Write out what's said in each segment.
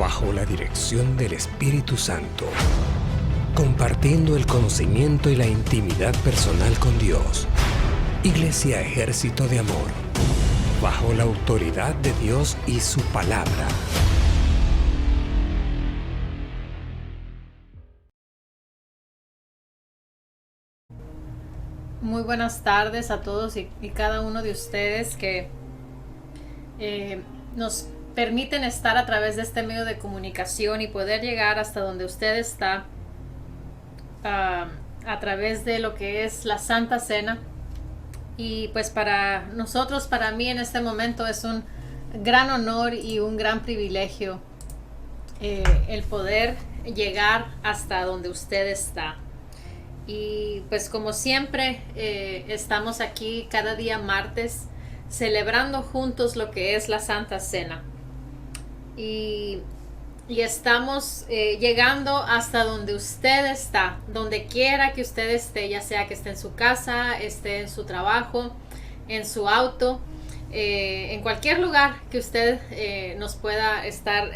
bajo la dirección del Espíritu Santo, compartiendo el conocimiento y la intimidad personal con Dios. Iglesia Ejército de Amor, bajo la autoridad de Dios y su palabra. Muy buenas tardes a todos y cada uno de ustedes que nos permiten estar a través de este medio de comunicación y poder llegar hasta donde usted está a través de lo que es la Santa Cena. Y pues para nosotros, para mí en este momento es un gran honor y un gran privilegio el poder llegar hasta donde usted está. Y pues como siempre estamos aquí cada día martes celebrando juntos lo que es la Santa Cena. Y estamos llegando hasta donde usted está, donde quiera que usted esté, ya sea que esté en su casa, esté en su trabajo, en su auto, en cualquier lugar que usted nos pueda estar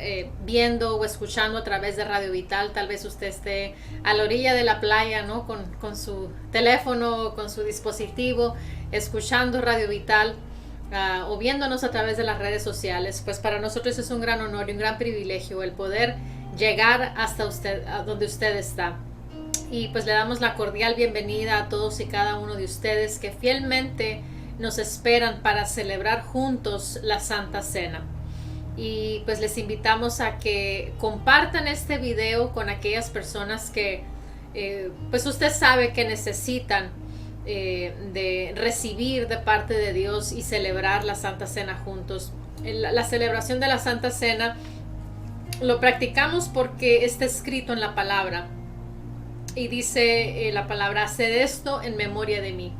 viendo o escuchando a través de Radio Vital. Tal vez usted esté a la orilla de la playa, ¿no? Con su teléfono, con su dispositivo, escuchando Radio Vital. O viéndonos a través de las redes sociales. Pues para nosotros es un gran honor y un gran privilegio el poder llegar hasta usted, a donde usted está. Y pues le damos la cordial bienvenida a todos y cada uno de ustedes que fielmente nos esperan para celebrar juntos la Santa Cena. Y pues les invitamos a que compartan este video con aquellas personas que pues usted sabe que necesitan de recibir de parte de Dios y celebrar la Santa Cena juntos. La celebración de la Santa Cena lo practicamos porque está escrito en la palabra y dice la palabra: haced esto en memoria de mí.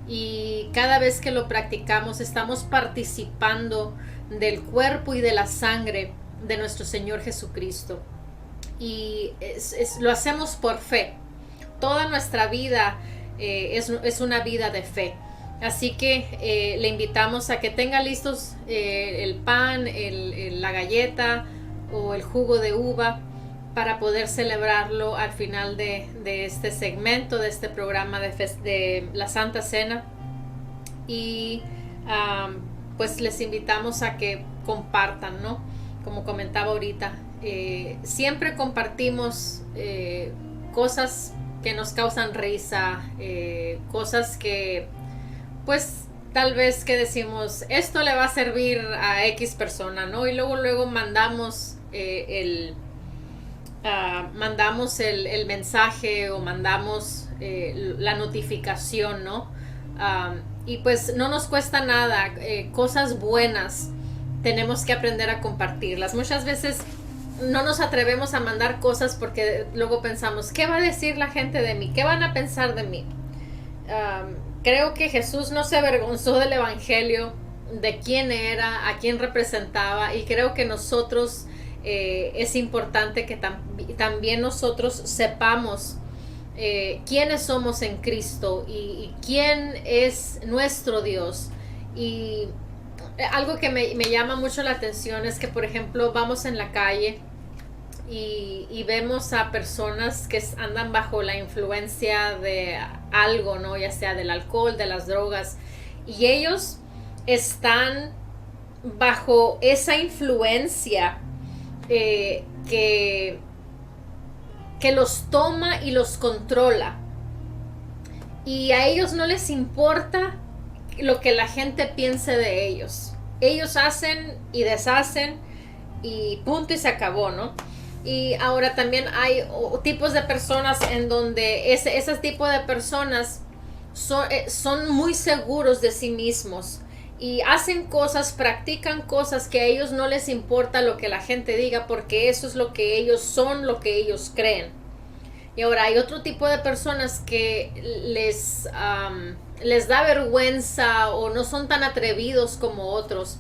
Y cada vez que lo practicamos estamos participando del cuerpo y de la sangre de nuestro Señor Jesucristo, y lo hacemos por fe. Toda nuestra vida es una vida de fe. Así que le invitamos a que tenga listos el pan, la galleta o el jugo de uva para poder celebrarlo al final de este segmento, de este programa de la Santa Cena. Y pues les invitamos a que compartan, ¿no? Como comentaba ahorita, siempre compartimos cosas que nos causan risa, cosas que pues tal vez que decimos esto le va a servir a X persona, ¿no? Y luego mandamos mandamos el mensaje o mandamos la notificación, ¿no? Y pues no nos cuesta nada, cosas buenas tenemos que aprender a compartirlas. Muchas veces no nos atrevemos a mandar cosas porque luego pensamos, ¿qué va a decir la gente de mí? ¿Qué van a pensar de mí? Creo que Jesús no se avergonzó del evangelio, de quién era, a quién representaba, y creo que nosotros es importante que también nosotros sepamos quiénes somos en Cristo y quién es nuestro Dios. Y algo que me llama mucho la atención es que, por ejemplo, vamos en la calle y vemos a personas que andan bajo la influencia de algo, ¿no? Ya sea del alcohol, de las drogas, y ellos están bajo esa influencia que los toma y los controla, y a ellos no les importa lo que la gente piense de ellos. Ellos hacen y deshacen y punto, y se acabó, ¿no? Y ahora también hay tipos de personas en donde ese tipo de personas son muy seguros de sí mismos y hacen cosas, practican cosas que a ellos no les importa lo que la gente diga, porque eso es lo que ellos son, lo que ellos creen. Y ahora hay otro tipo de personas que les da vergüenza o no son tan atrevidos como otros.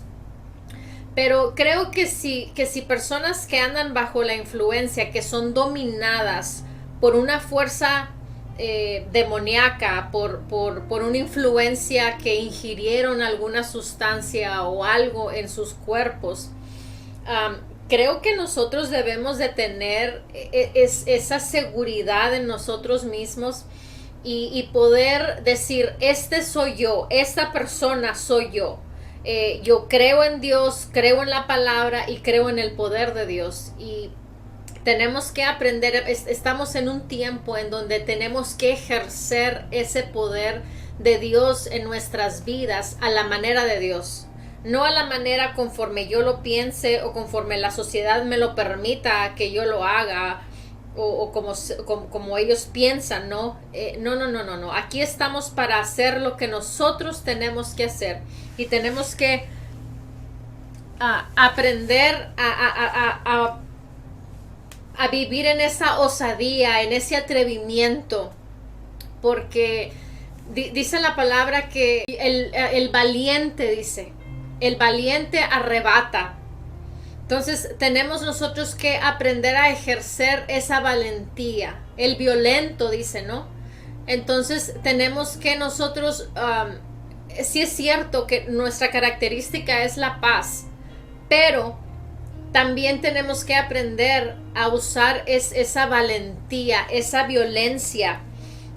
Pero creo que si personas que andan bajo la influencia, que son dominadas por una fuerza demoníaca, por una influencia que ingirieron alguna sustancia o algo en sus cuerpos, creo que nosotros debemos de tener esa seguridad en nosotros mismos y poder decir, este soy yo, esta persona soy yo. Yo creo en Dios, creo en la palabra y creo en el poder de Dios. Y tenemos que aprender, estamos en un tiempo en donde tenemos que ejercer ese poder de Dios en nuestras vidas a la manera de Dios. No a la manera conforme yo lo piense o conforme la sociedad me lo permita que yo lo haga o como ellos piensan, ¿no? No. Aquí estamos para hacer lo que nosotros tenemos que hacer y tenemos que aprender a vivir en esa osadía, en ese atrevimiento, porque dice la palabra que el valiente, dice, el valiente arrebata. Entonces tenemos nosotros que aprender a ejercer esa valentía. El violento, dice, ¿no? Entonces tenemos que nosotros, sí es cierto que nuestra característica es la paz, pero también tenemos que aprender a usar esa valentía, esa violencia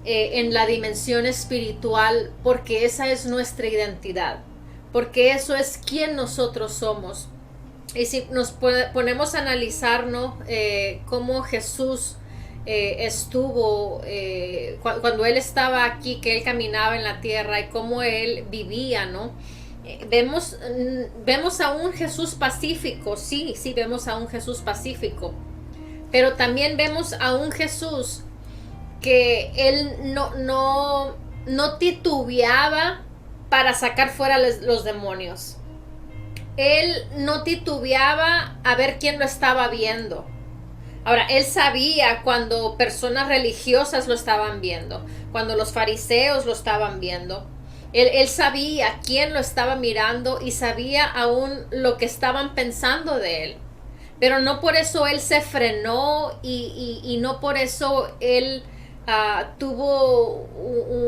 en la dimensión espiritual, porque esa es nuestra identidad, porque eso es quien nosotros somos. Y si nos ponemos a analizar, ¿no? Cómo Jesús estuvo, cuando Él estaba aquí, que Él caminaba en la tierra y cómo Él vivía, ¿no? Vemos a un Jesús pacífico, sí, vemos a un Jesús pacífico, pero también vemos a un Jesús que Él no titubeaba para sacar fuera los demonios. Él no titubeaba a ver quién lo estaba viendo. Ahora, Él sabía cuando personas religiosas lo estaban viendo, cuando los fariseos lo estaban viendo. Él sabía quién lo estaba mirando y sabía aún lo que estaban pensando de Él. Pero no por eso Él se frenó y no por eso Él tuvo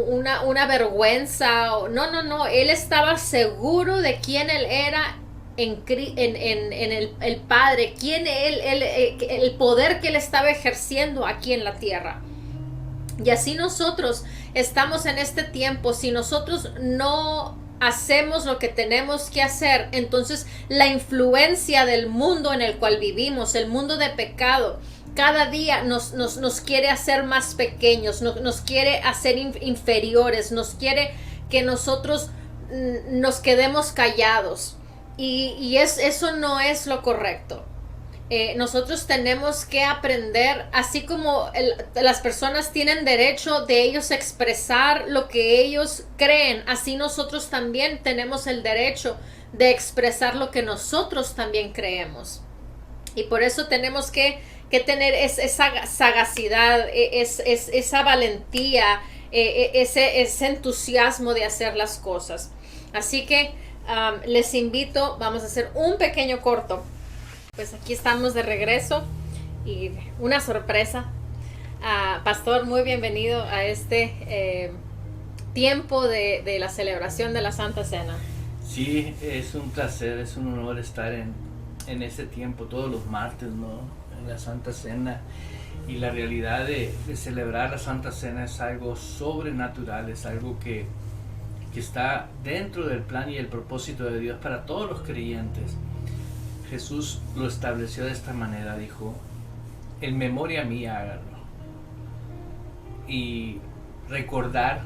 una vergüenza. No. Él estaba seguro de quién Él era en el Padre, quién el poder que Él estaba ejerciendo aquí en la tierra. Y así nosotros estamos en este tiempo. Si nosotros no hacemos lo que tenemos que hacer, entonces la influencia del mundo en el cual vivimos, el mundo de pecado, cada día nos quiere hacer más pequeños, nos quiere hacer inferiores, nos quiere que nosotros nos quedemos callados. Y eso no es lo correcto. Nosotros tenemos que aprender, así como las personas tienen derecho de ellos expresar lo que ellos creen, así nosotros también tenemos el derecho de expresar lo que nosotros también creemos. Y por eso tenemos que tener esa sagacidad, esa valentía, ese entusiasmo de hacer las cosas. Así que les invito, vamos a hacer un pequeño corto. Pues aquí estamos de regreso y una sorpresa. Pastor, muy bienvenido a este tiempo de la celebración de la Santa Cena. Sí, es un placer, es un honor estar en este tiempo, todos los martes, ¿no? En la Santa Cena. Y la realidad de celebrar la Santa Cena es algo sobrenatural, es algo que está dentro del plan y el propósito de Dios para todos los creyentes. Jesús lo estableció de esta manera, dijo, en memoria mía háganlo. Y recordar,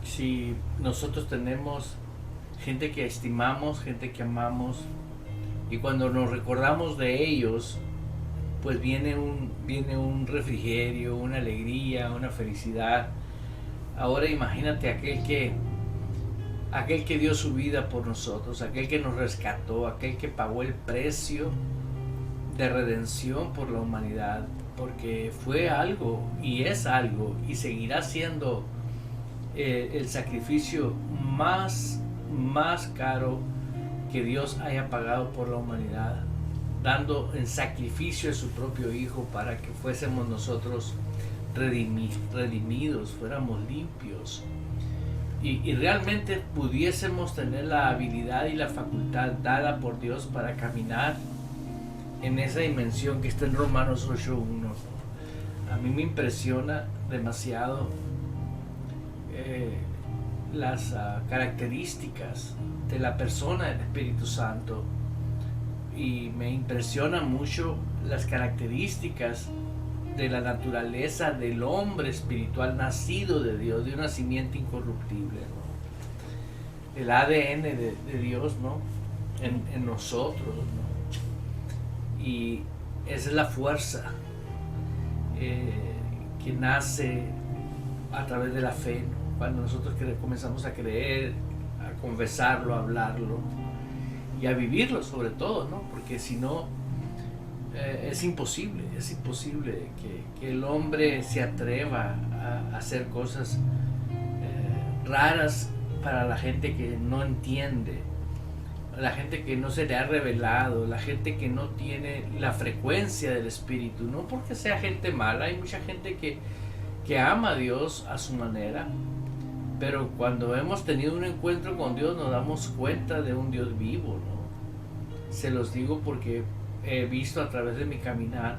si nosotros tenemos gente que estimamos, gente que amamos, y cuando nos recordamos de ellos, pues viene un refrigerio, una alegría, una felicidad. Ahora imagínate aquel que dio su vida por nosotros, aquel que nos rescató, aquel que pagó el precio de redención por la humanidad, porque fue algo y es algo y seguirá siendo el sacrificio más caro que Dios haya pagado por la humanidad, dando en sacrificio a su propio Hijo para que fuésemos nosotros redimidos, fuéramos limpios. Y realmente pudiésemos tener la habilidad y la facultad dada por Dios para caminar en esa dimensión que está en Romanos 8:1. A mí me impresiona demasiado las características de la persona del Espíritu Santo, y me impresiona mucho las características de la naturaleza del hombre espiritual nacido de Dios, de una simiente incorruptible, ¿no? El ADN de Dios, ¿no? En nosotros, ¿no? Y esa es la fuerza que nace a través de la fe, ¿no? Cuando nosotros comenzamos a creer, a confesarlo, a hablarlo y a vivirlo sobre todo, ¿no? Porque si no, es imposible que el hombre se atreva a hacer cosas raras para la gente que no entiende, la gente que no se le ha revelado, la gente que no tiene la frecuencia del Espíritu. No porque sea gente mala, hay mucha gente que ama a Dios a su manera, pero cuando hemos tenido un encuentro con Dios nos damos cuenta de un Dios vivo, ¿no? Se los digo porque he visto a través de mi caminar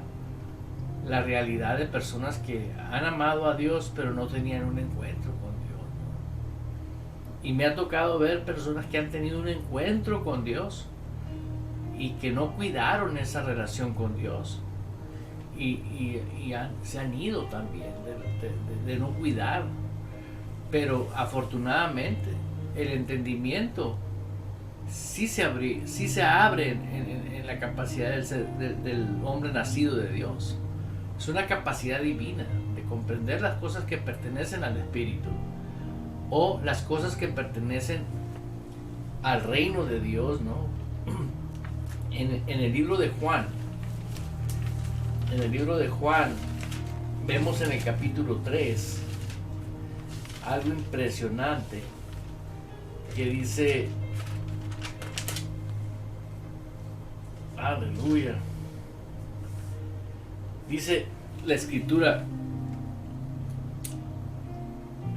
la realidad de personas que han amado a Dios pero no tenían un encuentro con Dios, ¿no? Y me ha tocado ver personas que han tenido un encuentro con Dios y que no cuidaron esa relación con Dios y se han ido también de no cuidar. Pero afortunadamente el entendimiento sí se abre en la capacidad del hombre nacido de Dios. Es una capacidad divina de comprender las cosas que pertenecen al Espíritu o las cosas que pertenecen al reino de Dios, ¿no? En el libro de Juan, vemos en el capítulo 3 algo impresionante que dice, aleluya, dice la escritura: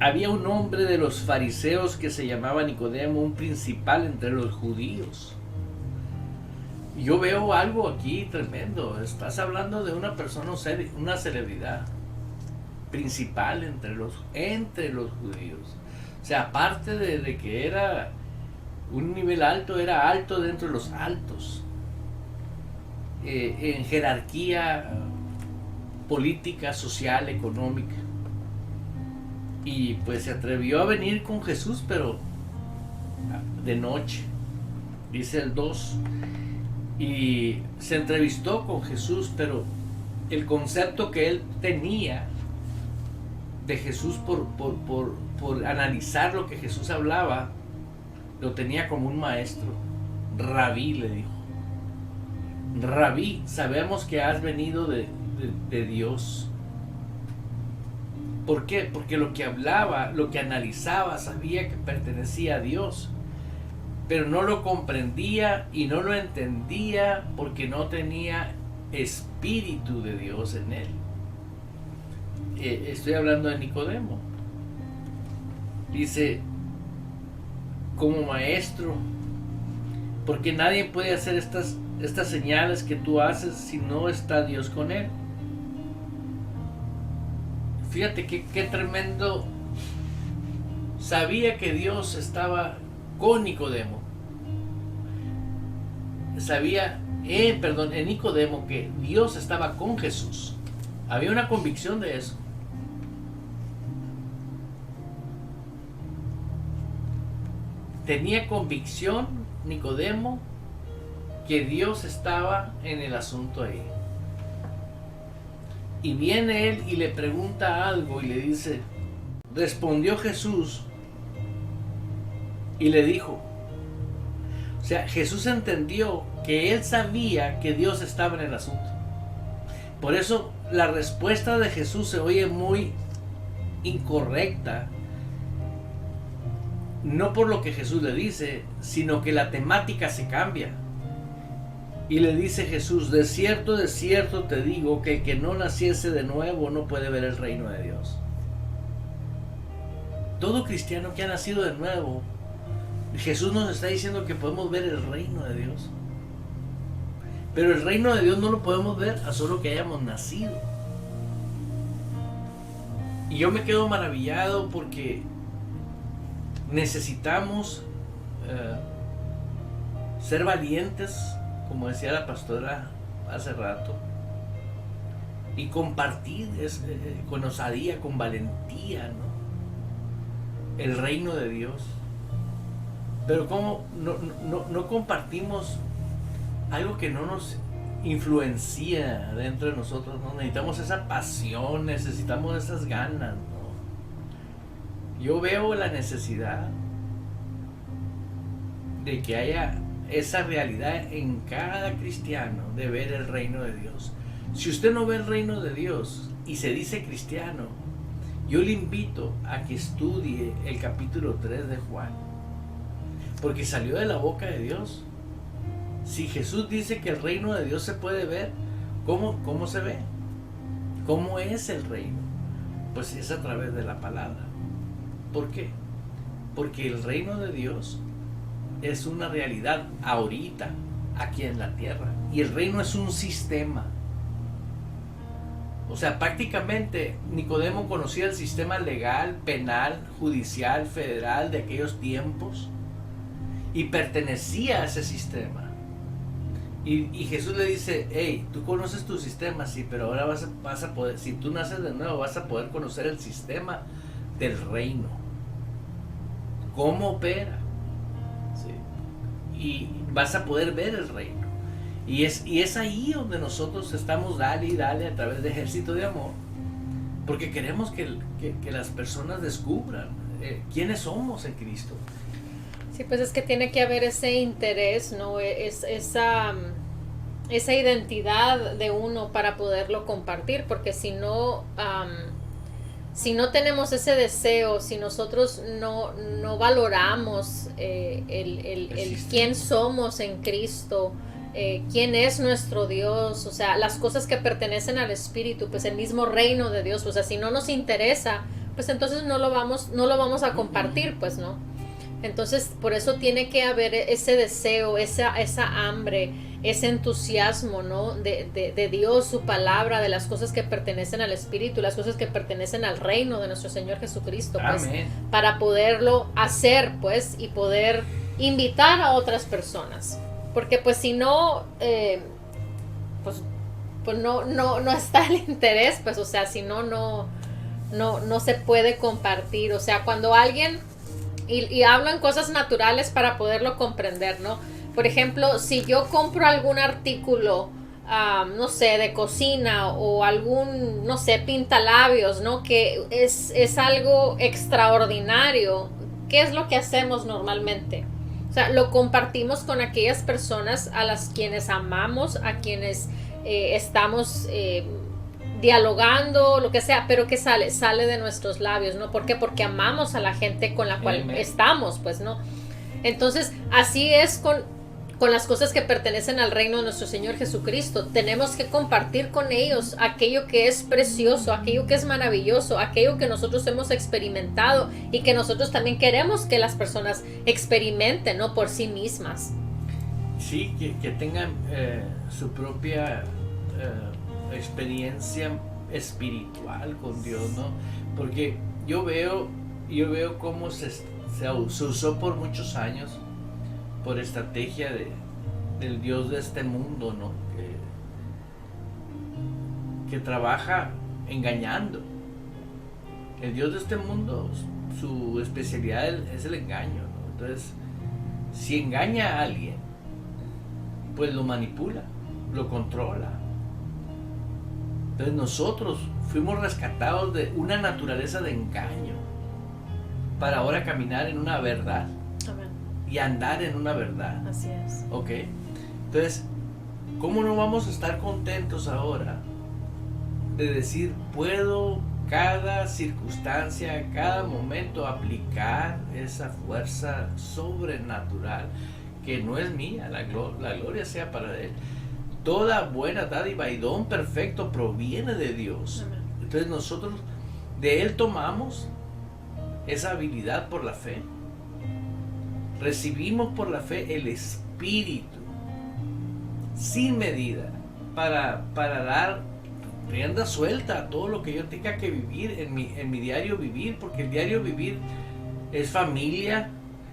había un hombre de los fariseos que se llamaba Nicodemo, un principal entre los judíos. Yo veo algo aquí tremendo. Estás hablando de una persona, una celebridad principal entre los judíos. O sea, aparte de que era un nivel alto, era alto dentro de los altos, en jerarquía política, social, económica. Y pues se atrevió a venir con Jesús, pero de noche, dice el 2, y se entrevistó con Jesús, pero el concepto que él tenía de Jesús por analizar lo que Jesús hablaba, lo tenía como un maestro. Rabí, le dijo: Rabí, sabemos que has venido de Dios. ¿Por qué? Porque lo que hablaba, lo que analizaba, sabía que pertenecía a Dios, pero no lo comprendía y no lo entendía porque no tenía espíritu de Dios en él. Estoy hablando de Nicodemo. Dice, como maestro, porque nadie puede hacer estas señales que tú haces si no está Dios con él. Fíjate qué tremendo. Sabía que Dios estaba con Nicodemo. Sabía en Nicodemo que Dios estaba con Jesús. Había una convicción de eso. Tenía convicción Nicodemo que Dios estaba en el asunto ahí. Y viene él y le pregunta algo y le dice, respondió Jesús y le dijo, o sea, Jesús entendió que él sabía que Dios estaba en el asunto. Por eso la respuesta de Jesús se oye muy incorrecta, no por lo que Jesús le dice, sino que la temática se cambia. Y le dice Jesús, de cierto te digo que el que no naciese de nuevo no puede ver el reino de Dios. Todo cristiano que ha nacido de nuevo, Jesús nos está diciendo que podemos ver el reino de Dios. Pero el reino de Dios no lo podemos ver a solo que hayamos nacido. Y yo me quedo maravillado porque necesitamos ser valientes, como decía la pastora hace rato, y compartir con osadía, con valentía, ¿no?, el reino de Dios. Pero ¿cómo no compartimos algo que no nos influencia dentro de nosotros, ¿no? Necesitamos esa pasión, necesitamos esas ganas, ¿no? Yo veo la necesidad de que haya esa realidad en cada cristiano de ver el reino de Dios. Si usted no ve el reino de Dios y se dice cristiano, yo le invito a que estudie el capítulo 3 de Juan, porque salió de la boca de Dios. Si Jesús dice que el reino de Dios se puede ver, ¿cómo se ve? ¿Cómo es el reino? Pues es a través de la palabra. ¿Por qué? Porque el reino de Dios es una realidad ahorita, aquí en la tierra. Y el reino es un sistema. O sea, prácticamente Nicodemo conocía el sistema legal, penal, judicial, federal de aquellos tiempos y pertenecía a ese sistema. Y Jesús le dice: hey, tú conoces tu sistema, sí, pero ahora vas a poder, si tú naces de nuevo, vas a poder conocer el sistema del reino, cómo opera, ¿sí? Y vas a poder ver el reino. Y es ahí donde nosotros estamos dale y dale a través de Ejército de Amor, porque queremos que las personas descubran quiénes somos en Cristo. Sí, pues es que tiene que haber ese interés, ¿no? Esa identidad de uno para poderlo compartir, porque si no tenemos ese deseo, si nosotros no valoramos el quién somos en Cristo, quién es nuestro Dios, o sea, las cosas que pertenecen al Espíritu, pues el mismo reino de Dios, o sea, si no nos interesa, pues entonces no lo vamos a compartir, pues, ¿no? Entonces, por eso tiene que haber ese deseo, esa hambre, ese entusiasmo, ¿no? De Dios, su palabra, de las cosas que pertenecen al Espíritu, las cosas que pertenecen al reino de nuestro Señor Jesucristo, pues, Amén. para poderlo hacer, pues, y poder invitar a otras personas. Porque, pues, si no, pues no está el interés, pues, o sea, si no se puede compartir. O sea, cuando alguien... Y hablo en cosas naturales para poderlo comprender, ¿no? Por ejemplo, si yo compro algún artículo, no sé, de cocina o algún, no sé, pintalabios, ¿no? Que es algo extraordinario. ¿Qué es lo que hacemos normalmente? O sea, lo compartimos con aquellas personas a las quienes amamos, a quienes estamos... dialogando, lo que sea, pero que sale de nuestros labios, ¿no? ¿Por qué? Porque amamos a la gente con la cual estamos, pues, ¿no? Entonces, así es con las cosas que pertenecen al reino de nuestro Señor Jesucristo. Tenemos que compartir con ellos aquello que es precioso, aquello que es maravilloso, aquello que nosotros hemos experimentado y que nosotros también queremos que las personas experimenten, ¿no? Por sí mismas. Sí, que tengan su propia... experiencia espiritual con Dios, ¿no? Porque yo veo cómo se usó por muchos años por estrategia del Dios de este mundo, ¿no? Que trabaja engañando. El Dios de este mundo, su especialidad es el engaño, ¿no? Entonces, si engaña a alguien, pues lo manipula, lo controla. Entonces nosotros fuimos rescatados de una naturaleza de engaño para ahora caminar en una verdad. Amén. Y andar en una verdad. Así es. ¿Ok? Entonces, ¿cómo no vamos a estar contentos ahora de decir, puedo cada circunstancia, cada momento aplicar esa fuerza sobrenatural que no es mía, la gloria sea para Él? Toda buena dádiva y don perfecto proviene de Dios. Amén. Entonces nosotros de Él tomamos esa habilidad por la fe. Recibimos por la fe el Espíritu. sin medida para dar rienda suelta a todo lo que yo tenga que vivir en mi diario vivir, porque el diario vivir es familia,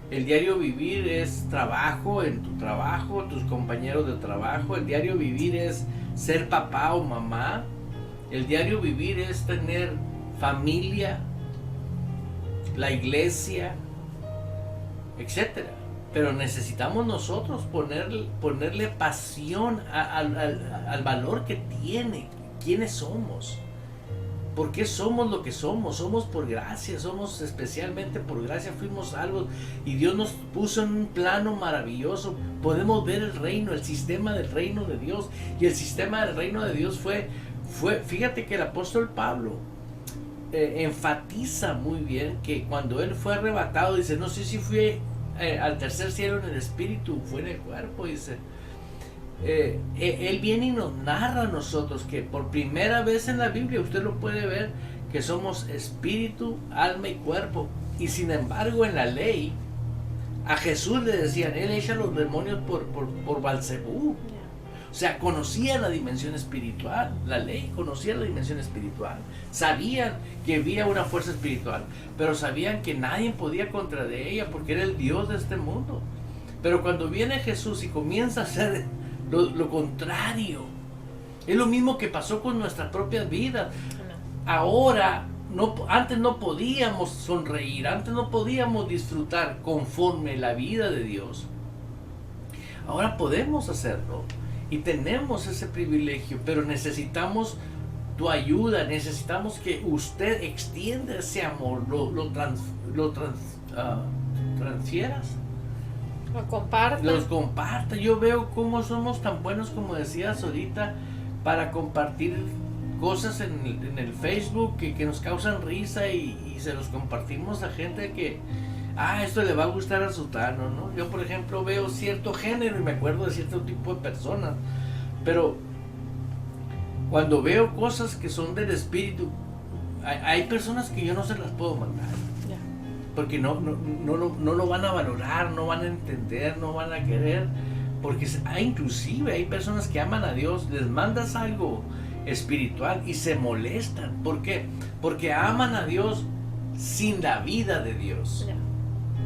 el diario vivir es trabajo, en tu trabajo, tus compañeros de trabajo, el diario vivir es ser papá o mamá, el diario vivir es tener familia, la iglesia, etcétera. Pero necesitamos nosotros ponerle pasión al valor que tiene, quiénes somos. ¿Por qué somos lo que somos? Somos por gracia, somos especialmente por gracia, fuimos salvos y Dios nos puso en un plano maravilloso. Podemos ver el reino, el sistema del reino de Dios, y el sistema del reino de Dios fue fíjate que el apóstol Pablo enfatiza muy bien que cuando él fue arrebatado, dice, no sé si fue al tercer cielo en el espíritu, fue en el cuerpo, dice. Él viene y nos narra a nosotros que por primera vez en la Biblia usted lo puede ver, que somos espíritu, alma y cuerpo. Y sin embargo en la ley a Jesús le decían, él echa los demonios por Belzebú. O sea, conocía la dimensión espiritual, la ley conocía la dimensión espiritual, sabían que había una fuerza espiritual, pero sabían que nadie podía contra de ella porque era el Dios de este mundo. Pero cuando viene Jesús y comienza a hacer lo contrario, es lo mismo que pasó con nuestras propias vidas. Ahora, antes no podíamos sonreír, antes no podíamos disfrutar conforme la vida de Dios. Ahora podemos hacerlo y tenemos ese privilegio, pero necesitamos tu ayuda, necesitamos que usted extienda ese amor, transfieras. Los comparta. Yo veo cómo somos tan buenos, como decías ahorita, para compartir cosas en el Facebook que nos causan risa y se los compartimos a gente que esto le va a gustar a sutano, ¿no? Yo, por ejemplo, veo cierto género y me acuerdo de cierto tipo de personas, pero cuando veo cosas que son del espíritu, hay personas que yo no se las puedo mandar. Porque no lo van a valorar, no van a entender, no van a querer, porque inclusive hay personas que aman a Dios, les mandas algo espiritual y se molestan. ¿Por qué? Porque aman a Dios sin la vida de Dios.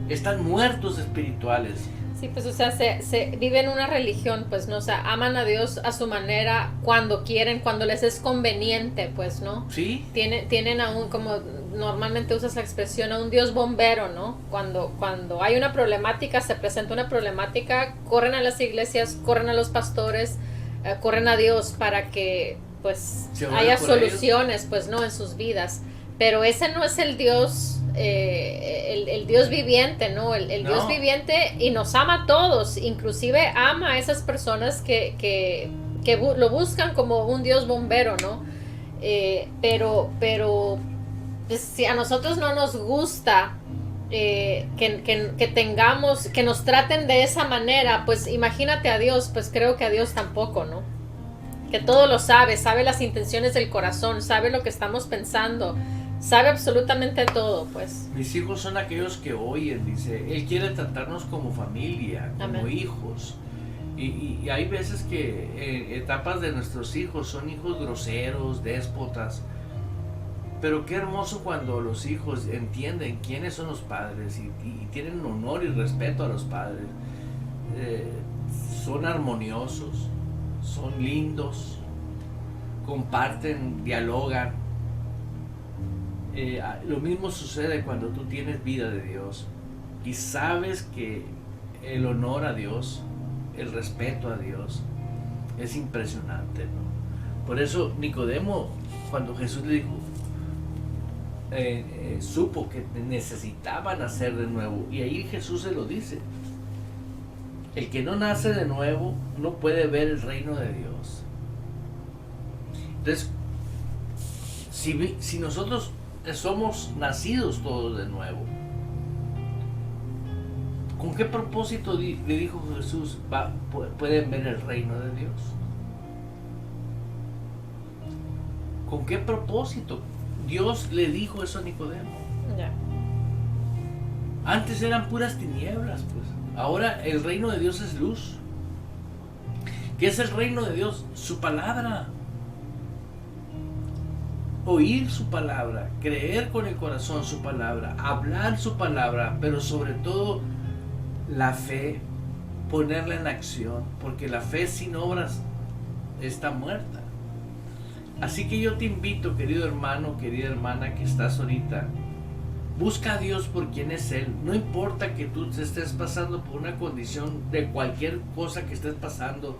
Están muertos espirituales. Sí, pues o sea, se viven una religión, pues, ¿no? O sea, aman a Dios a su manera, cuando quieren, cuando les es conveniente, pues, ¿no? Sí. Tienen aún, como normalmente usas la expresión, a un Dios bombero, ¿no? Cuando hay una problemática, se presenta una problemática, corren a las iglesias, corren a los pastores, corren a Dios para que, pues, haya soluciones, ellos, pues, ¿no? En sus vidas. Pero ese no es el Dios, el Dios viviente, ¿no? El Dios viviente, y nos ama a todos, inclusive ama a esas personas que lo buscan como un Dios bombero, ¿no? Pero pues, si a nosotros no nos gusta que tengamos, que nos traten de esa manera, pues imagínate a Dios, pues creo que a Dios tampoco, ¿no? Que todo lo sabe las intenciones del corazón, sabe lo que estamos pensando, sabe absolutamente todo, pues. Mis hijos son aquellos que oyen, dice, Él quiere tratarnos como familia, como Amén. Hijos. Y hay veces que etapas de nuestros hijos son hijos groseros, déspotas. Pero qué hermoso cuando los hijos entienden quiénes son los padres y tienen honor y respeto a los padres. Son armoniosos, son lindos, comparten, dialogan. Lo mismo sucede cuando tú tienes vida de Dios y sabes que el honor a Dios, el respeto a Dios es impresionante, ¿no? Por eso Nicodemo, cuando Jesús le dijo, supo que necesitaban nacer de nuevo, y ahí Jesús se lo dice: el que no nace de nuevo no puede ver el reino de Dios. Entonces, si nosotros somos nacidos todos de nuevo, ¿con qué propósito le dijo Jesús pueden ver el reino de Dios? ¿Con qué propósito Dios le dijo eso a Nicodemo? Antes eran puras tinieblas, pues. Ahora el reino de Dios es luz. ¿Qué es el reino de Dios? Su palabra. Oír su palabra, creer con el corazón su palabra, hablar su palabra, pero sobre todo la fe, ponerla en acción, porque la fe sin obras está muerta. Así que yo te invito, querido hermano, querida hermana que estás ahorita, busca a Dios por quien es Él. No importa que tú estés pasando por una condición de cualquier cosa que estés pasando,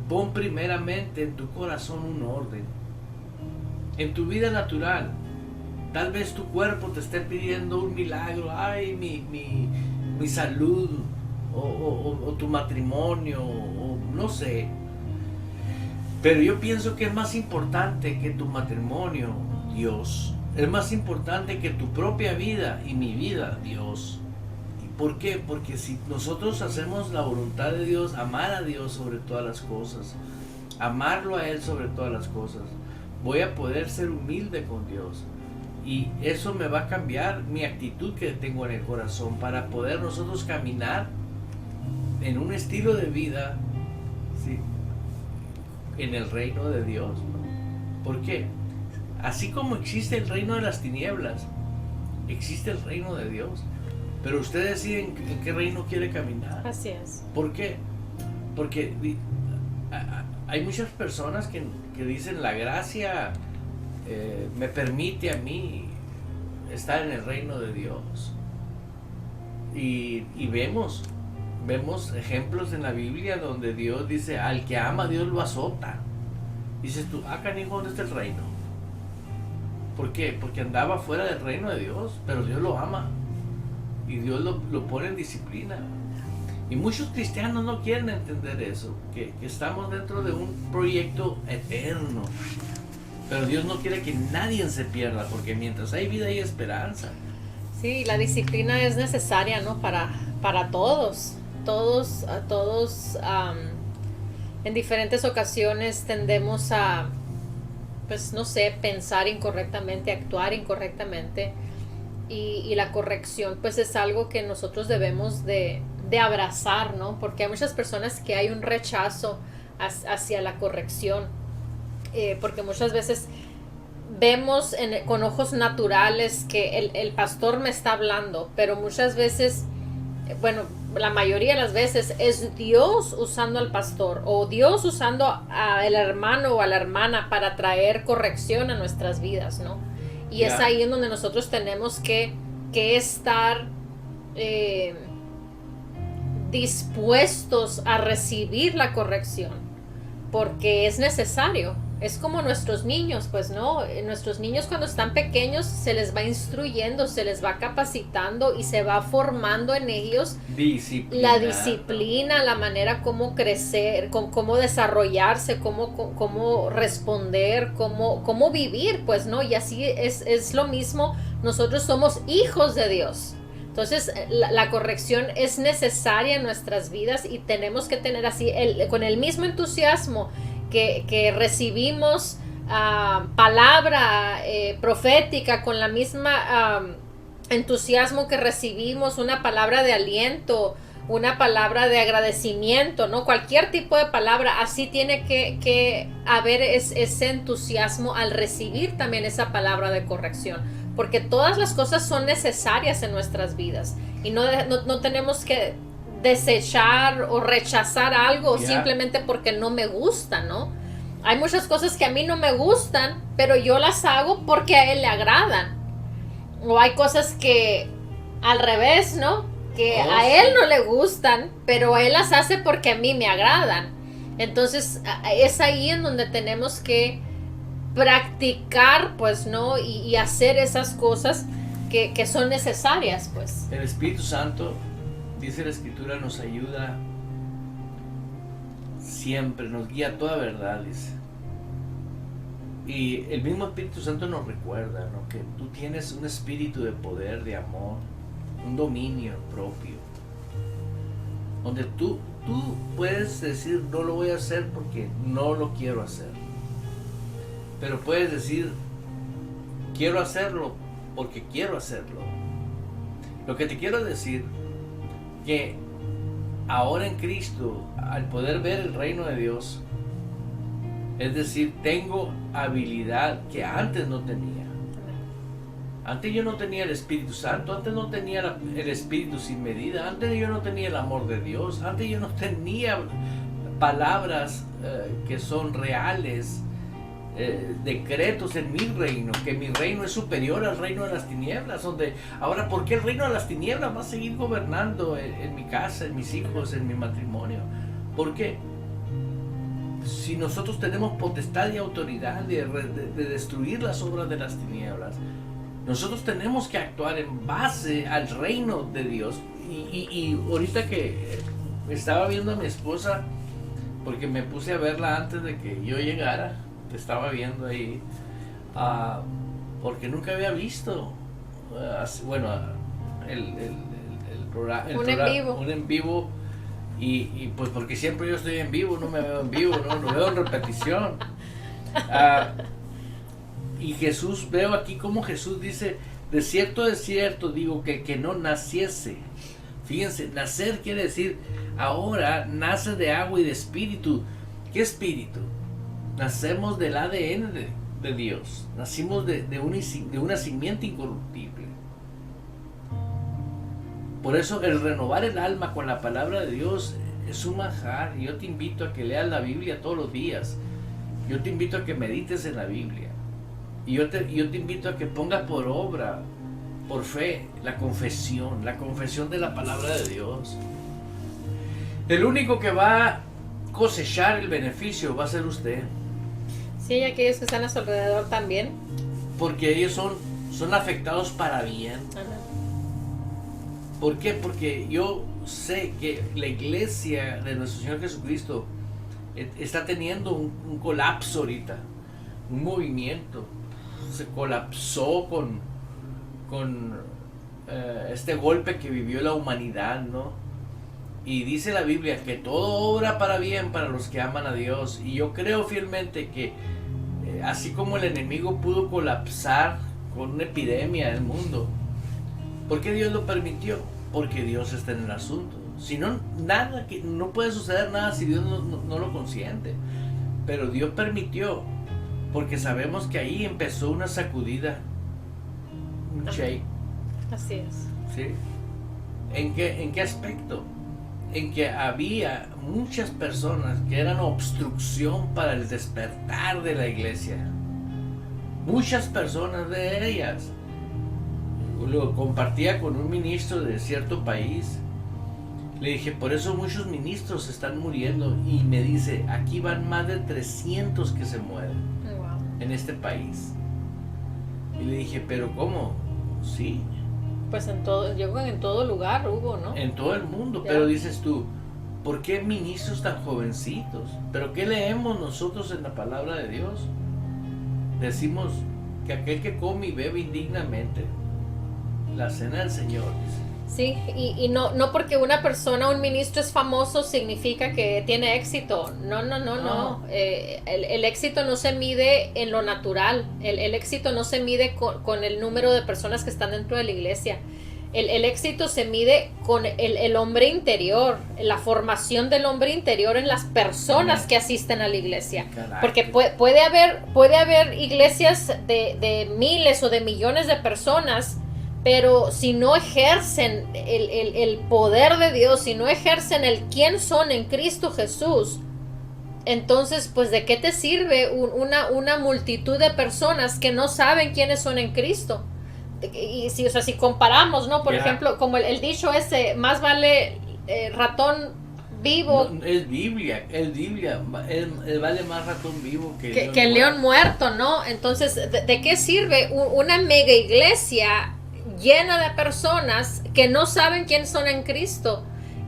pon primeramente en tu corazón un orden. En tu vida natural, tal vez tu cuerpo te esté pidiendo un milagro, ay, mi salud, o tu matrimonio, o no sé. Pero yo pienso que es más importante que tu matrimonio, Dios. Es más importante que tu propia vida y mi vida, Dios. ¿Y por qué? Porque si nosotros hacemos la voluntad de Dios, amar a Dios sobre todas las cosas, amarlo a Él sobre todas las cosas, voy a poder ser humilde con Dios. Y eso me va a cambiar mi actitud que tengo en el corazón para poder nosotros caminar en un estilo de vida, ¿sí?, en el reino de Dios, ¿no? ¿Por qué? Así como existe el reino de las tinieblas, existe el reino de Dios. Pero usted decide en qué reino quiere caminar. Así es. ¿Por qué? Porque hay muchas personas que dicen la gracia me permite a mí estar en el reino de Dios. Y vemos ejemplos en la Biblia donde Dios dice, al que ama Dios lo azota. Dices tú, canijo, ¿dónde está el reino? ¿Por qué? Porque andaba fuera del reino de Dios, pero Dios lo ama. Y Dios lo pone en disciplina. Y muchos cristianos no quieren entender eso, que estamos dentro de un proyecto eterno. Pero Dios no quiere que nadie se pierda, porque mientras hay vida hay esperanza. Sí, la disciplina es necesaria, ¿no? Para todos. Todos, en diferentes ocasiones tendemos a, pues no sé, pensar incorrectamente, actuar incorrectamente. Y la corrección, pues es algo que nosotros debemos de abrazar, ¿no? Porque hay muchas personas que hay un rechazo hacia la corrección. Porque muchas veces vemos con ojos naturales que el pastor me está hablando, pero muchas veces, bueno, la mayoría de las veces es Dios usando al pastor o Dios usando al hermano o a la hermana para traer corrección a nuestras vidas, ¿no? Y es ahí en donde nosotros tenemos que estar dispuestos a recibir la corrección, porque es necesario. Es como nuestros niños, pues, ¿no? Nuestros niños cuando están pequeños se les va instruyendo, se les va capacitando y se va formando en ellos la disciplina, la manera como crecer, cómo desarrollarse, cómo responder, cómo vivir, pues, ¿no? Y así es lo mismo, nosotros somos hijos de Dios. Entonces, la corrección es necesaria en nuestras vidas y tenemos que tener así, con el mismo entusiasmo que recibimos palabra profética, con la misma entusiasmo que recibimos una palabra de aliento, una palabra de agradecimiento, ¿no? Cualquier tipo de palabra, así tiene que haber ese entusiasmo al recibir también esa palabra de corrección, porque todas las cosas son necesarias en nuestras vidas y no tenemos que desechar o rechazar algo simplemente porque no me gusta, ¿no? Hay muchas cosas que a mí no me gustan, pero yo las hago porque a él le agradan. O hay cosas que al revés, ¿no? Que a él no le gustan, pero él las hace porque a mí me agradan. Entonces es ahí en donde tenemos que practicar, pues, ¿no? Y hacer esas cosas que son necesarias, pues. El Espíritu Santo, dice la Escritura, nos ayuda siempre, nos guía a toda verdad, dice. Y el mismo Espíritu Santo nos recuerda, ¿no?, que tú tienes un espíritu de poder, de amor, un dominio propio, donde tú puedes decir, no lo voy a hacer porque no lo quiero hacer, pero puedes decir, quiero hacerlo porque quiero hacerlo. Lo que te quiero decir, que ahora en Cristo, al poder ver el reino de Dios, es decir, tengo habilidad que antes no tenía. Antes yo no tenía el Espíritu Santo, antes no tenía el Espíritu sin medida, antes yo no tenía el amor de Dios, antes yo no tenía palabras que son reales, decretos en mi reino, que mi reino es superior al reino de las tinieblas, donde ahora, ¿por qué el reino de las tinieblas va a seguir gobernando en mi casa, en mis hijos, en mi matrimonio? ¿Por qué? Si nosotros tenemos potestad y autoridad de destruir las obras de las tinieblas, nosotros tenemos que actuar en base al reino de Dios. Y ahorita que estaba viendo a mi esposa, porque me puse a verla antes de que yo llegara, te estaba viendo ahí, porque nunca había visto, un en vivo, y pues porque siempre yo estoy en vivo, no me veo en vivo, no lo veo en repetición. Y Jesús, veo aquí como Jesús dice, de cierto digo que el que no naciese. Fíjense, nacer quiere decir, ahora nace de agua y de espíritu. ¿Qué espíritu? Nacemos del ADN de Dios. Nacimos de una simiente incorruptible. Por eso el renovar el alma con la palabra de Dios es un manjar. Yo te invito a que leas la Biblia todos los días. Yo te invito a que medites en la Biblia. Y yo te invito a que pongas por obra, por fe, la confesión de la palabra de Dios. El único que va a cosechar el beneficio va a ser usted. Sí, y aquellos que están a su alrededor también. Porque ellos son afectados para bien. Ajá. ¿Por qué? Porque yo sé que la iglesia de nuestro Señor Jesucristo está teniendo un colapso ahorita, un movimiento. Se colapsó con este golpe que vivió la humanidad, ¿no? Y dice la Biblia que todo obra para bien para los que aman a Dios. Y yo creo fielmente que así como el enemigo pudo colapsar con una epidemia en el mundo, ¿por qué Dios lo permitió? Porque Dios está en el asunto. Si no, no puede suceder nada si Dios no lo consiente. Pero Dios permitió, porque sabemos que ahí empezó una sacudida, un shake. Así es. ¿Sí? ¿En qué aspecto? En que había muchas personas que eran obstrucción para el despertar de la iglesia. Muchas personas de ellas. Lo compartía con un ministro de cierto país. Le dije, por eso muchos ministros están muriendo. Y me dice, aquí van más de 300 que se mueren. Wow. En este país. Y le dije, ¿pero cómo? Sí. Pues en todo lugar hubo, ¿no? En todo el mundo. Ya. Pero dices tú, ¿por qué ministros tan jovencitos? ¿Pero qué leemos nosotros en la palabra de Dios? Decimos que aquel que come y bebe indignamente, la cena del Señor, dice. Sí, y no porque una persona, un ministro es famoso significa que tiene éxito. No. El éxito no se mide en lo natural. El éxito no se mide con el número de personas que están dentro de la iglesia. El éxito se mide con el hombre interior, la formación del hombre interior en las personas que asisten a la iglesia. Carácter. Porque puede haber iglesias de miles o de millones de personas, pero si no ejercen el poder de Dios, si no ejercen el quién son en Cristo Jesús, entonces pues ¿de qué te sirve una multitud de personas que no saben quiénes son en Cristo? Y si comparamos, ¿no? Por ejemplo, como el dicho ese, más vale ratón vivo. No, es Biblia, vale más ratón vivo que el león muerto, ¿no? Entonces, ¿de qué sirve una mega iglesia llena de personas que no saben quién son en Cristo?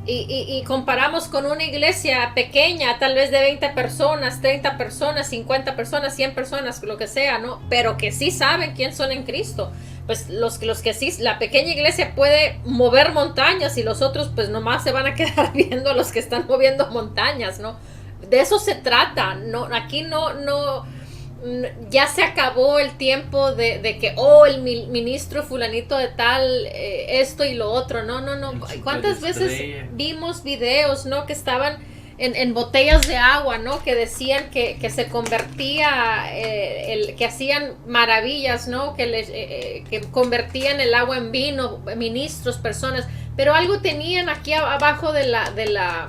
Y comparamos con una iglesia pequeña, tal vez de 20 personas, 30 personas, 50 personas, 100 personas, lo que sea, ¿no? Pero que sí saben quién son en Cristo. Pues los que sí, la pequeña iglesia puede mover montañas y los otros pues nomás se van a quedar viendo a los que están moviendo montañas, ¿no? De eso se trata, no, aquí no ya se acabó el tiempo de que, el ministro fulanito de tal, esto y lo otro. No. ¿Cuántas veces vimos videos, no? Que estaban en botellas de agua, ¿no? Que decían que se convertía, que hacían maravillas, ¿no? Que convertían el agua en vino, ministros, personas. Pero algo tenían aquí abajo de la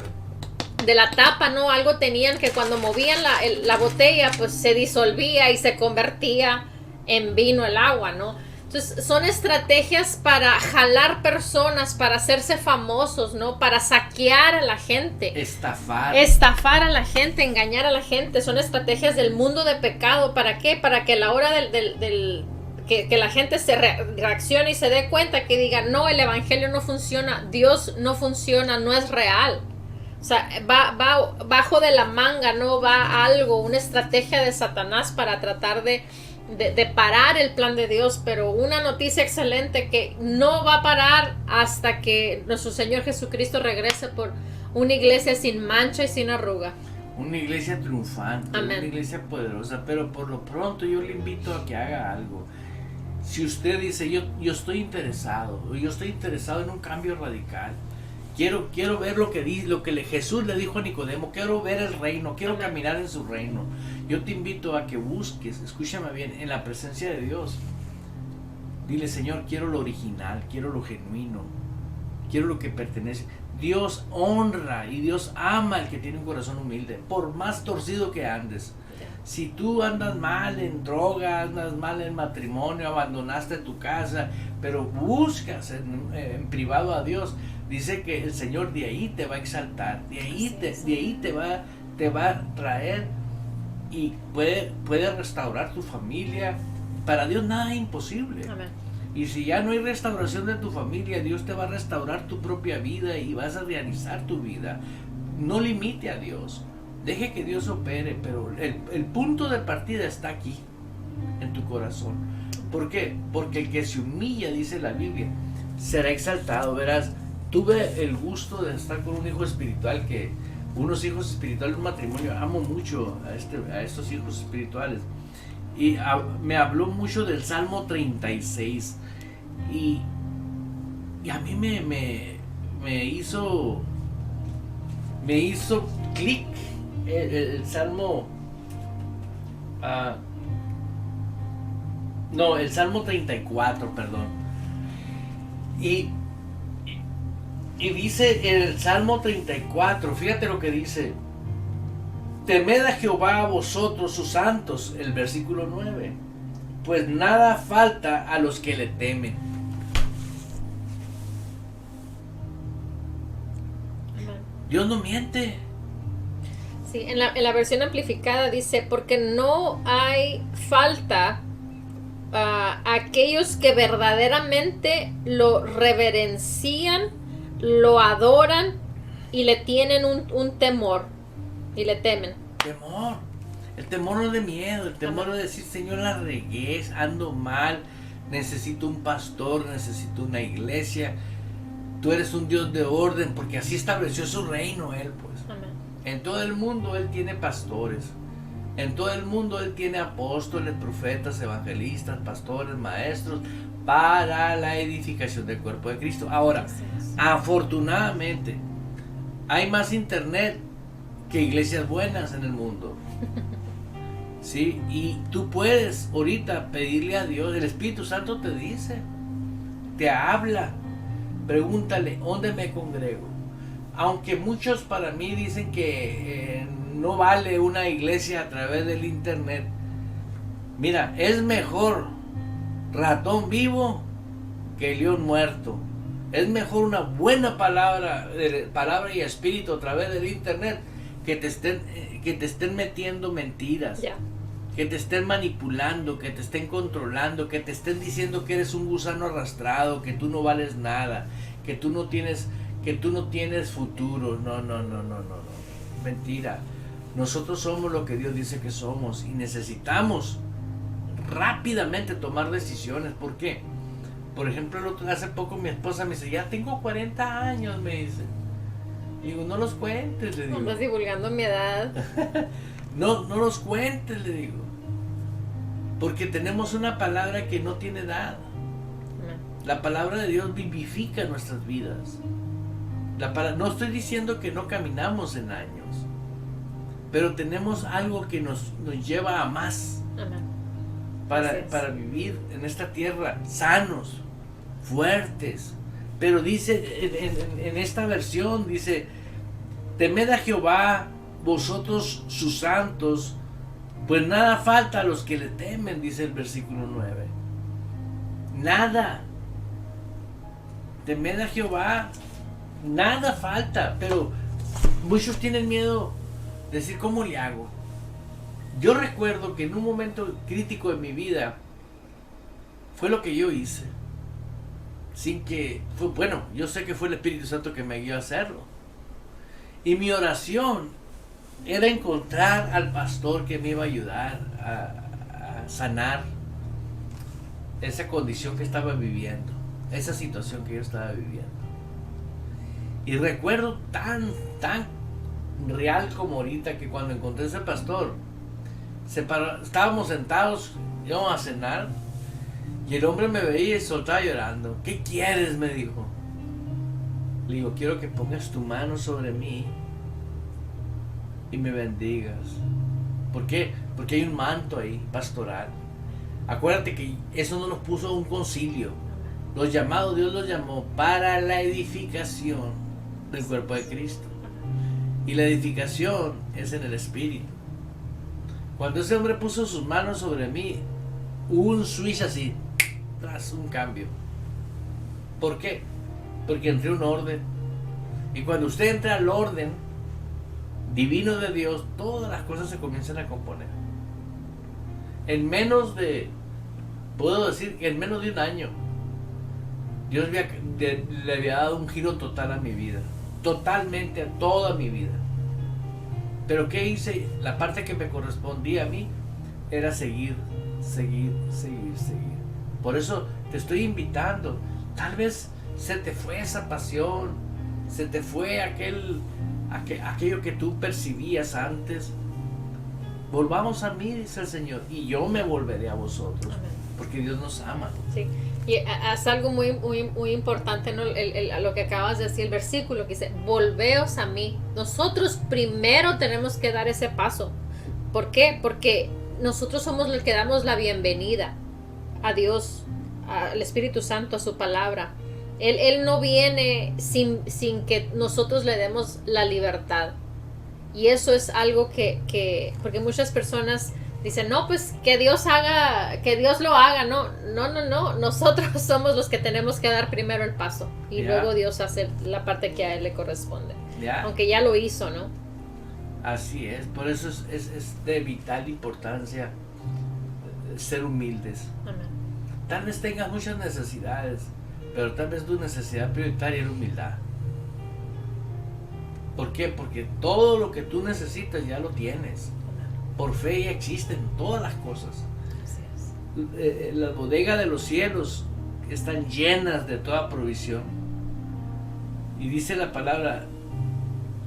tapa, ¿no? Algo tenían que cuando movían la botella, pues se disolvía y se convertía en vino el agua, ¿no? Entonces, son estrategias para jalar personas, para hacerse famosos, ¿no? Para saquear a la gente. Estafar a la gente, engañar a la gente. Son estrategias del mundo de pecado. ¿Para qué? Para que a la hora que la gente se reaccione y se dé cuenta, que diga, no, el evangelio no funciona, Dios no funciona, no es real. O sea, va bajo de la manga, ¿no? Va algo, una estrategia de Satanás para tratar de parar el plan de Dios. Pero una noticia excelente, que no va a parar hasta que nuestro Señor Jesucristo regrese por una iglesia sin mancha y sin arruga. Una iglesia triunfante. Amén. Una iglesia poderosa. Pero por lo pronto yo le invito a que haga algo. Si usted dice, yo estoy interesado en un cambio radical, quiero ver lo que Jesús le dijo a Nicodemo, quiero ver el reino, quiero caminar en su reino. Yo te invito a que busques, escúchame bien, en la presencia de Dios. Dile, Señor, quiero lo original, quiero lo genuino, quiero lo que pertenece. Dios honra y Dios ama al que tiene un corazón humilde, por más torcido que andes. Si tú andas mal en drogas, andas mal en matrimonio, abandonaste tu casa, pero buscas en privado a Dios, dice que el Señor de ahí te va a exaltar, de ahí te va a traer y puede restaurar tu familia. Para Dios nada es imposible. Amén. Y si ya no hay restauración de tu familia, Dios te va a restaurar tu propia vida y vas a realizar tu vida. No limite a Dios. Deje que Dios opere, pero el punto de partida está aquí, en tu corazón. ¿Por qué? Porque el que se humilla, dice la Biblia, será exaltado. Verás, tuve el gusto de estar con un hijo espiritual, unos hijos espirituales, un matrimonio. Amo mucho a estos hijos espirituales. Y me habló mucho del Salmo 36. Y a mí me hizo clic el Salmo. El Salmo 34, perdón. Y dice el Salmo 34, fíjate lo que dice: temed a Jehová a vosotros sus santos, el versículo 9, pues nada falta a los que le temen. Dios no miente. Sí, en la versión amplificada dice, porque no hay falta a aquellos que verdaderamente lo reverencian, lo adoran y le tienen un temor y le temen. Temor. El temor no es de miedo, el temor es de decir, Señor, la regué, ando mal, necesito un pastor, necesito una iglesia. Tú eres un Dios de orden, porque así estableció su reino Él, pues. Amén. En todo el mundo Él tiene pastores. En todo el mundo Él tiene apóstoles, profetas, evangelistas, pastores, maestros, para la edificación del cuerpo de Cristo. Ahora, afortunadamente, hay más internet que iglesias buenas en el mundo. ¿Sí? Y tú puedes ahorita pedirle a Dios, el Espíritu Santo te dice, te habla. Pregúntale, ¿dónde me congrego? Aunque muchos para mí dicen que no vale una iglesia a través del internet. Mira, es mejor ratón vivo que león muerto. Es mejor una buena palabra y espíritu a través del internet que te estén metiendo mentiras. Yeah. Que te estén manipulando, que te estén controlando, que te estén diciendo que eres un gusano arrastrado, que tú no vales nada, que tú no tienes futuro. No. Mentira. Nosotros somos lo que Dios dice que somos y necesitamos rápidamente tomar decisiones. ¿Por qué? Por ejemplo, hace poco mi esposa me dice, ya tengo 40 años, me dice. Y digo, no los cuentes, le digo. Andas divulgando mi edad. No los cuentes, le digo. Porque tenemos una palabra que no tiene edad. La palabra de Dios vivifica nuestras vidas. No estoy diciendo que no caminamos en años, pero tenemos algo que nos lleva a más. Para vivir en esta tierra sanos, fuertes. Pero dice en esta versión, dice: temed a Jehová, vosotros sus santos, pues nada falta a los que le temen, dice el versículo 9. Nada. Temed a Jehová, nada falta. Pero muchos tienen miedo de decir: ¿cómo le hago? Yo recuerdo que en un momento crítico de mi vida fue lo que yo hice. Yo sé que fue el Espíritu Santo que me guió a hacerlo. Y mi oración era encontrar al pastor que me iba a ayudar a sanar esa condición que estaba viviendo, esa situación que yo estaba viviendo. Y recuerdo tan real como ahorita que cuando encontré a ese pastor, estábamos sentados, íbamos a cenar, y el hombre me veía y soltaba llorando. ¿Qué quieres?, me dijo. Le digo: quiero que pongas tu mano sobre mí y me bendigas. ¿Por qué? Porque hay un manto ahí pastoral. Acuérdate que eso no nos puso un concilio. Los llamados, Dios los llamó para la edificación del cuerpo de Cristo. Y la edificación es en el Espíritu. Cuando ese hombre puso sus manos sobre mí, hubo un switch así, tras un cambio. ¿Por qué? Porque entré en un orden. Y cuando usted entra al orden divino de Dios, todas las cosas se comienzan a componer. Puedo decir que en menos de un año, Dios le había dado un giro total a mi vida. Totalmente a toda mi vida. Pero ¿qué hice? La parte que me correspondía a mí era seguir. Por eso te estoy invitando. Tal vez se te fue esa pasión, se te fue aquello que tú percibías antes. Volvamos a mí, dice el Señor, y yo me volveré a vosotros. Amén. Porque Dios nos ama. Sí. Y es algo muy importante, ¿no? Lo que acabas de decir, el versículo que dice: volveos a mí. Nosotros primero tenemos que dar ese paso. ¿Por qué? Porque nosotros somos los que damos la bienvenida a Dios, al Espíritu Santo, a su palabra. Él no viene sin que nosotros le demos la libertad. Y eso es algo porque muchas personas dicen: no, pues que Dios lo haga. No. Nosotros somos los que tenemos que dar primero el paso. Y luego Dios hace la parte que a Él le corresponde. Aunque ya lo hizo, ¿no? Así es. Por eso es de vital importancia ser humildes. Amén. Tal vez tengas muchas necesidades, pero tal vez tu necesidad prioritaria es la humildad. ¿Por qué? Porque todo lo que tú necesitas ya lo tienes. Por fe ya existen todas las cosas. Las bodegas de los cielos están llenas de toda provisión. Y dice la palabra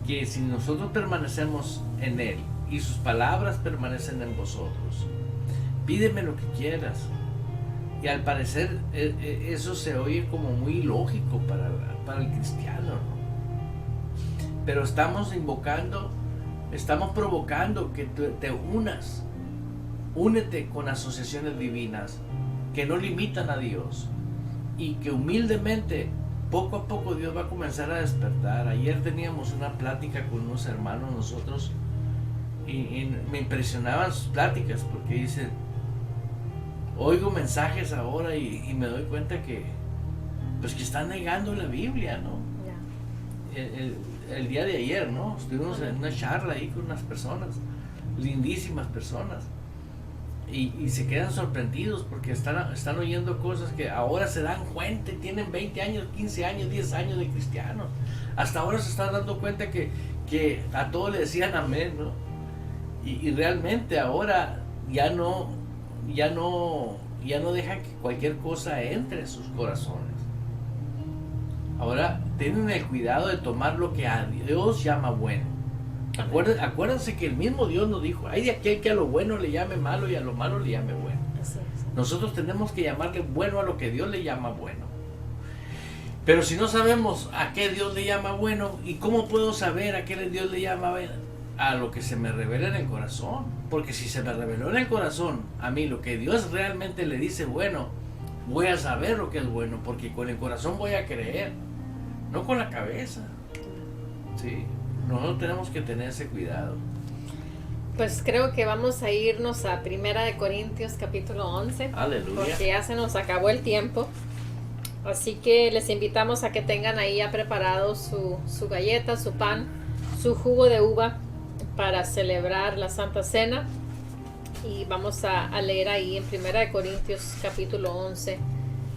que si nosotros permanecemos en Él y sus palabras permanecen en vosotros, pídeme lo que quieras. Y al parecer eso se oye como muy lógico para el cristiano, ¿no? Pero estamos provocando que te unas. Únete con asociaciones divinas que no limitan a Dios y que humildemente, poco a poco, Dios va a comenzar a despertar. Ayer teníamos una plática con unos hermanos nosotros y me impresionaban sus pláticas, porque dicen: oigo mensajes ahora y me doy cuenta que están negando la Biblia, ¿no? El día de ayer, ¿no? Estuvimos en una charla ahí con unas personas, lindísimas personas, y se quedan sorprendidos porque están oyendo cosas que ahora se dan cuenta, tienen 20 años, 15 años, 10 años de cristianos. Hasta ahora se están dando cuenta que a todos le decían amén, ¿no? Y realmente ahora ya no dejan que cualquier cosa entre en sus corazones. Ahora tienen el cuidado de tomar lo que a Dios llama bueno. Acuérdense que el mismo Dios nos dijo, hay de aquel que a lo bueno le llame malo y a lo malo le llame bueno. Así es. Nosotros tenemos que llamarle bueno a lo que Dios le llama bueno. Pero si no sabemos a qué Dios le llama bueno, ¿y cómo puedo saber a qué Dios le llama bueno? A lo que se me revela en el corazón. Porque si se me reveló en el corazón a mí lo que Dios realmente le dice bueno, voy a saber lo que es bueno, porque con el corazón voy a creer, no con la cabeza. Sí, nosotros tenemos que tener ese cuidado. Pues creo que vamos a irnos a 1 Corintios capítulo 11. Aleluya. Porque ya se nos acabó el tiempo. Así que les invitamos a que tengan ahí ya preparado su galleta, su pan, su jugo de uva para celebrar la Santa Cena. Y vamos a leer ahí en 1 Corintios capítulo 11,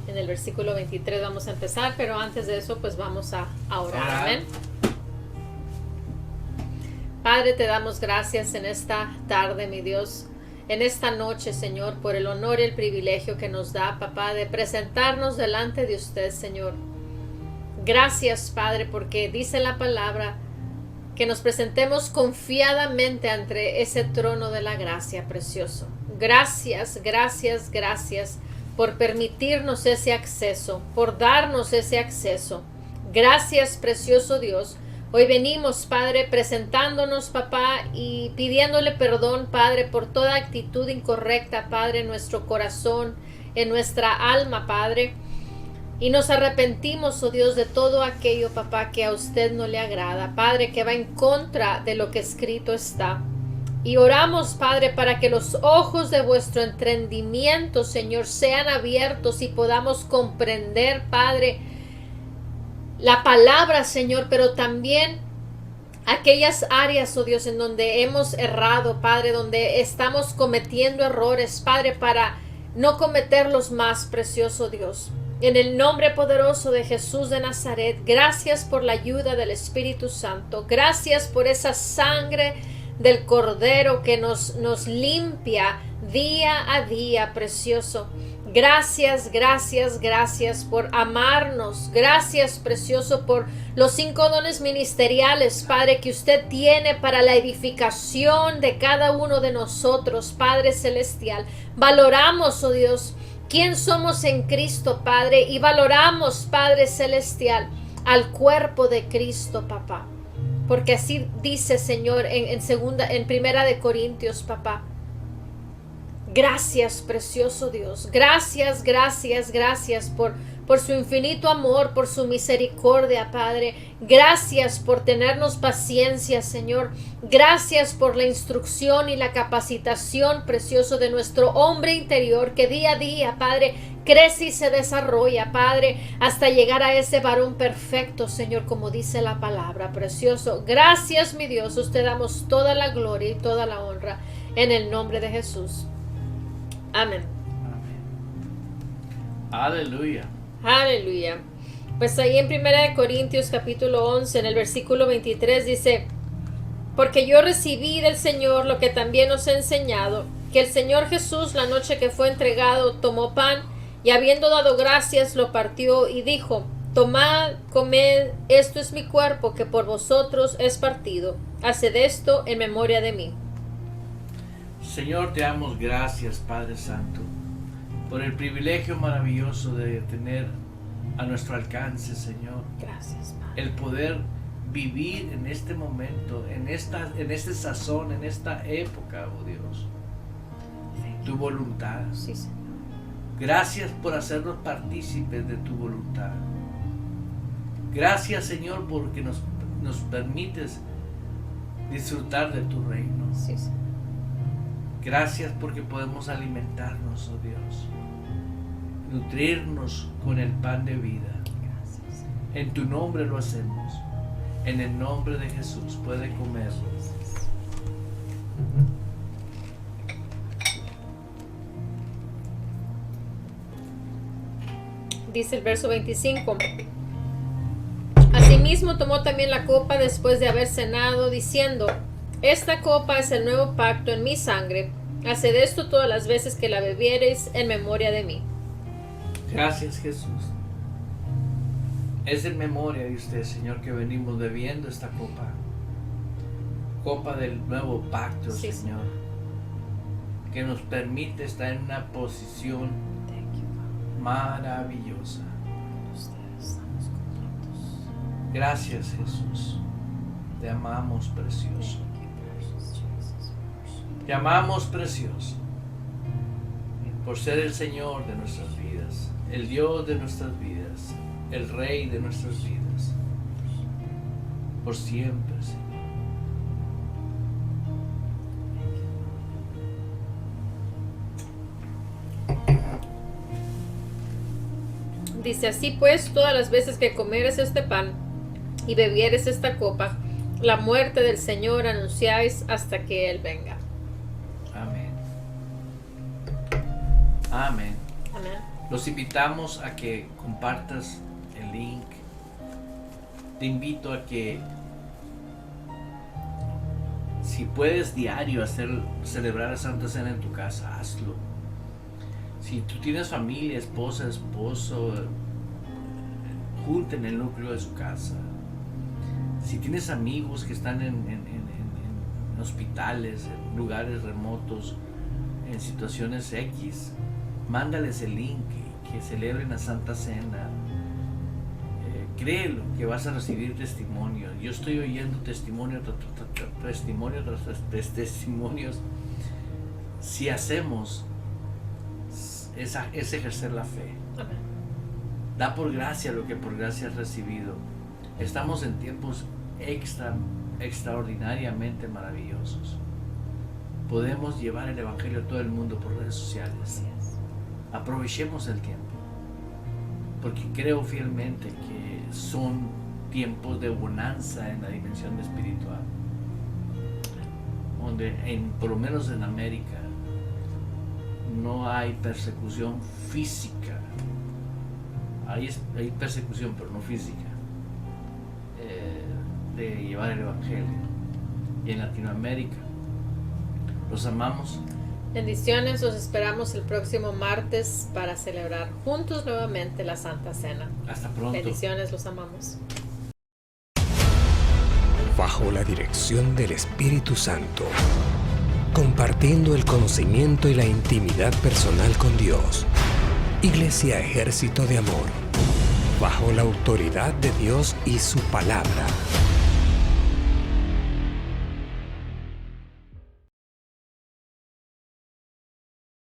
en el versículo 23 vamos a empezar, pero antes de eso pues vamos a orar. Amén. Padre, te damos gracias en esta tarde, mi Dios, en esta noche, Señor, por el honor y el privilegio que nos da, papá, de presentarnos delante de usted, Señor. Gracias, Padre, porque dice la palabra que nos presentemos confiadamente ante ese trono de la gracia, precioso. Gracias, gracias, gracias por permitirnos ese acceso, por darnos ese acceso. Gracias, precioso Dios. Hoy venimos, Padre, presentándonos, papá, y pidiéndole perdón, Padre, por toda actitud incorrecta, Padre, en nuestro corazón, en nuestra alma, Padre. Y nos arrepentimos, oh Dios, de todo aquello, papá, que a usted no le agrada, Padre, que va en contra de lo que escrito está. Y oramos, Padre, para que los ojos de vuestro entendimiento, Señor, sean abiertos y podamos comprender, Padre, la palabra, Señor, pero también aquellas áreas, oh Dios, en donde hemos errado, Padre, donde estamos cometiendo errores, Padre, para no cometerlos más, precioso Dios. En el nombre poderoso de Jesús de Nazaret, gracias por la ayuda del Espíritu Santo. Gracias por esa sangre del Cordero que nos limpia día a día, precioso. Gracias, gracias, gracias por amarnos. Gracias, precioso, por los 5 dones ministeriales, Padre, que usted tiene para la edificación de cada uno de nosotros, Padre Celestial. Valoramos, oh Dios, quién somos en Cristo, Padre, y valoramos, Padre Celestial, al cuerpo de Cristo, papá. Porque así dice, Señor, en Primera de Corintios, papá. Gracias, precioso Dios. Gracias, gracias, gracias por su infinito amor, por su misericordia, Padre. Gracias por tenernos paciencia, Señor. Gracias por la instrucción y la capacitación, precioso, de nuestro hombre interior, que día a día, Padre, crece y se desarrolla, Padre, hasta llegar a ese varón perfecto, Señor, como dice la palabra, precioso. Gracias, mi Dios. Usted damos toda la gloria y toda la honra en el nombre de Jesús. Amén. Aleluya. Aleluya. Pues ahí en 1 Corintios capítulo 11, en el versículo 23 dice: porque yo recibí del Señor lo que también os he enseñado, que el Señor Jesús, la noche que fue entregado, tomó pan, y habiendo dado gracias, lo partió y dijo: tomad, comed, esto es mi cuerpo, que por vosotros es partido. Haced esto en memoria de mí. Señor, te damos gracias, Padre Santo, por el privilegio maravilloso de tener a nuestro alcance, Señor. Gracias, Padre. El poder vivir en este momento, en este sazón, en esta época, oh Dios. Tu voluntad. Sí, Señor. Gracias por hacernos partícipes de tu voluntad. Gracias, Señor, porque nos permites disfrutar de tu reino. Sí, Señor. Gracias porque podemos alimentarnos, oh Dios, nutrirnos con el pan de vida. Gracias. En tu nombre lo hacemos. En el nombre de Jesús puede comer. Dice el verso 25. Asimismo tomó también la copa después de haber cenado, diciendo: esta copa es el nuevo pacto en mi sangre. Haced esto todas las veces que la bebiereis en memoria de mí. Gracias, Jesús. Es en memoria de usted, Señor, que venimos bebiendo esta copa. copa del nuevo pacto, Sí, Señor, que nos permite estar en una posición Thank you, maravillosa. Father. Ustedes estamos completos. Gracias, Jesús. Te amamos, precioso. Thank you, precious Jesus. Te amamos, precioso, por ser el Señor de nuestras vidas, el Dios de nuestras vidas, el Rey de nuestras vidas, por siempre, Señor. Dice así pues, todas las veces que comieres este pan y bebieres esta copa, la muerte del Señor anunciáis hasta que Él venga. Amén. Amén. Amén. Los invitamos a que compartas el link. Te invito a que, si puedes diario celebrar la Santa Cena en tu casa, hazlo. Si tú tienes familia, esposa, esposo, junten el núcleo de su casa. Si tienes amigos que están en hospitales, en lugares remotos, en situaciones X, mándales el link, que celebren la Santa Cena. Créelo que vas a recibir testimonio. Yo estoy oyendo testimonio tras testimonios. Si hacemos es ejercer la fe. Amén. Da por gracia lo que por gracia has recibido. Estamos en tiempos extraordinariamente maravillosos. Podemos llevar el Evangelio a todo el mundo por redes sociales. Aprovechemos el tiempo, porque creo fielmente que son tiempos de bonanza en la dimensión espiritual, donde por lo menos en América no hay persecución física. Hay persecución, pero no física, de llevar el Evangelio. Y en Latinoamérica los amamos. Bendiciones, los esperamos el próximo martes para celebrar juntos nuevamente la Santa Cena. Hasta pronto. Bendiciones, los amamos. Bajo la dirección del Espíritu Santo, compartiendo el conocimiento y la intimidad personal con Dios. Iglesia Ejército de Amor, bajo la autoridad de Dios y su palabra.